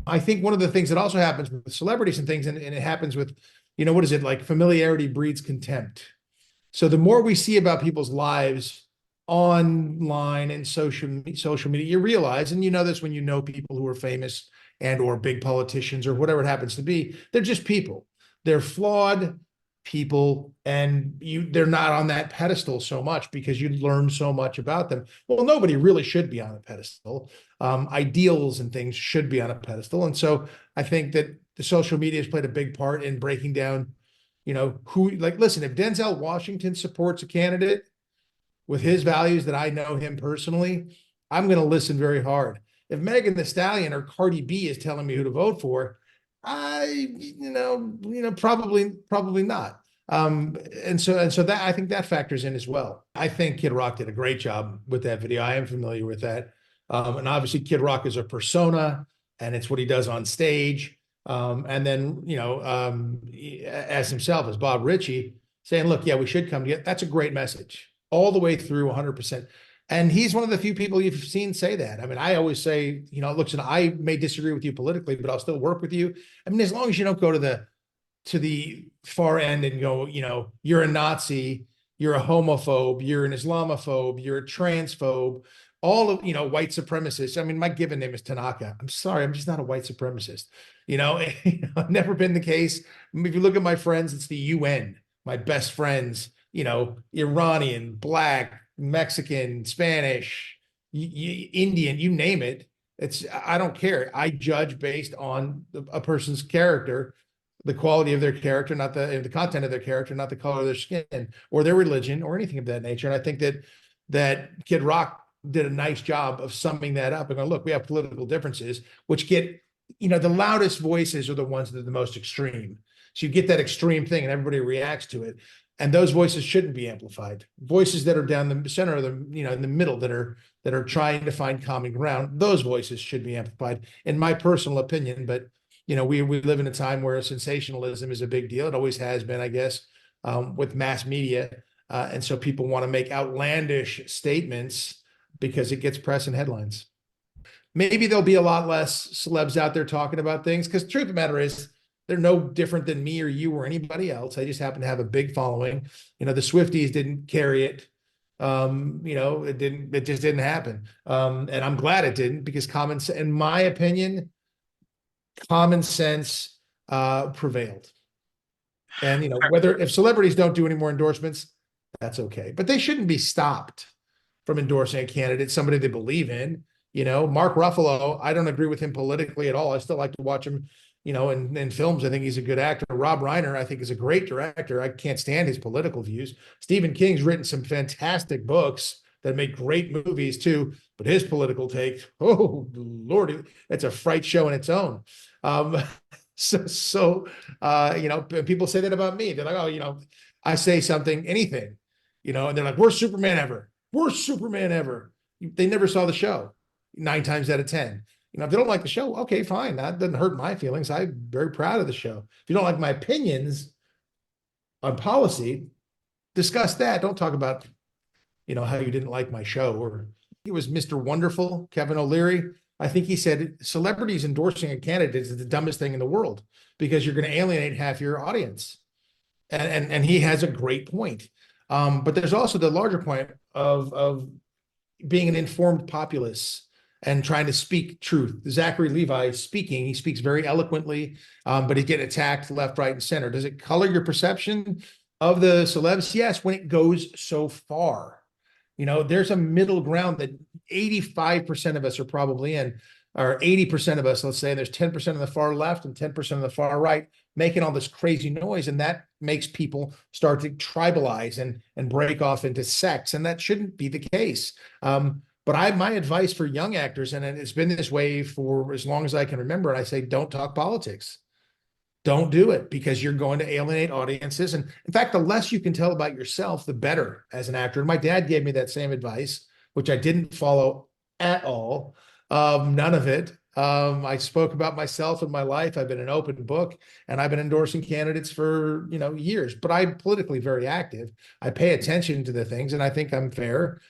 I think one of the things that also happens with celebrities and things, and it happens with, what is it like? Familiarity breeds contempt. So the more we see about people's lives online and social media, you realize, and you know this when you know people who are famous and or big politicians or whatever it happens to be, they're just people. They're flawed people, and they're not on that pedestal so much because you learn so much about them. Well, nobody really should be on a pedestal. Ideals and things should be on a pedestal. And so I think that the social media has played a big part in breaking down, who, like, listen, if Denzel Washington supports a candidate with his values that I know him personally, I'm going to listen very hard. If Megan Thee Stallion or Cardi B is telling me who to vote for, probably not. And so that, I think that factors in as well. I think Kid Rock did a great job with that video. I am familiar with that. And obviously Kid Rock is a persona, and it's what he does on stage. And then, as himself, as Bob Ritchie, saying, look, yeah, we should come together. That's a great message all the way through 100%. And he's one of the few people you've seen say that. I mean, I always say, look, I may disagree with you politically, but I'll still work with you. I mean, as long as you don't go to the far end and go, you're a Nazi, you're a homophobe, you're an Islamophobe, you're a transphobe, all of, white supremacists. I mean, my given name is Tanaka. I'm sorry, I'm just not a white supremacist. I've never been the case. I mean, if you look at my friends, it's the UN, my best friends, Iranian, Black, Mexican, Spanish, Indian, you name it. I don't care. I judge based on a person's character, the quality of their character, not the content of their character, not the color of their skin or their religion or anything of that nature. And I think that Kid Rock did a nice job of summing that up and going, look, we have political differences, which get, the loudest voices are the ones that are the most extreme. So you get that extreme thing and everybody reacts to it. And those voices shouldn't be amplified. Voices that are down the center of the, in the middle, that are trying to find common ground, those voices should be amplified, in my personal opinion. But we live in a time where sensationalism is a big deal. It always has been, I guess, with mass media. And so people want to make outlandish statements because it gets press and headlines. Maybe there'll be a lot less celebs out there talking about things, because the truth of the matter is, they're no different than me or you or anybody else. I just happen to have a big following. The Swifties didn't carry it. It just didn't happen. And I'm glad it didn't, because in my opinion, common sense prevailed. And, if celebrities don't do any more endorsements, that's okay. But they shouldn't be stopped from endorsing a candidate, somebody they believe in. Mark Ruffalo, I don't agree with him politically at all. I still like to watch him, in films. I think he's a good actor. Rob Reiner, I think, is a great director. I can't stand his political views. Stephen King's written some fantastic books that make great movies too, but his political take, oh Lord, it's a fright show in its own. People say that about me. They're like, oh, I say something, anything, and they're like, worst Superman ever. Worst Superman ever. They never saw the show 9 times out of 10. If they don't like the show, okay, fine. That doesn't hurt my feelings. I'm very proud of the show. If you don't like my opinions on policy, discuss that. Don't talk about, how you didn't like my show. Or it was Mr. Wonderful, Kevin O'Leary. I think he said celebrities endorsing a candidate is the dumbest thing in the world, because you're going to alienate half your audience. And he has a great point. But there's also the larger point of being an informed populace and trying to speak truth. Zachary Levi is speaking. He speaks very eloquently, but he's getting attacked left, right, and center. Does it color your perception of the celebs? Yes, when it goes so far. There's a middle ground that 85% of us are probably in, or 80% of us, let's say. There's 10% on the far left and 10% on the far right making all this crazy noise, and that makes people start to tribalize and break off into sects, and that shouldn't be the case. But my advice for young actors, and it's been this way for as long as I can remember, I say, don't talk politics. Don't do it, because you're going to alienate audiences. And in fact, the less you can tell about yourself, the better as an actor. And my dad gave me that same advice, which I didn't follow at all. None of it. I spoke about myself and my life. I've been an open book, and I've been endorsing candidates for, years, but I'm politically very active. I pay attention to the things, and I think I'm fair.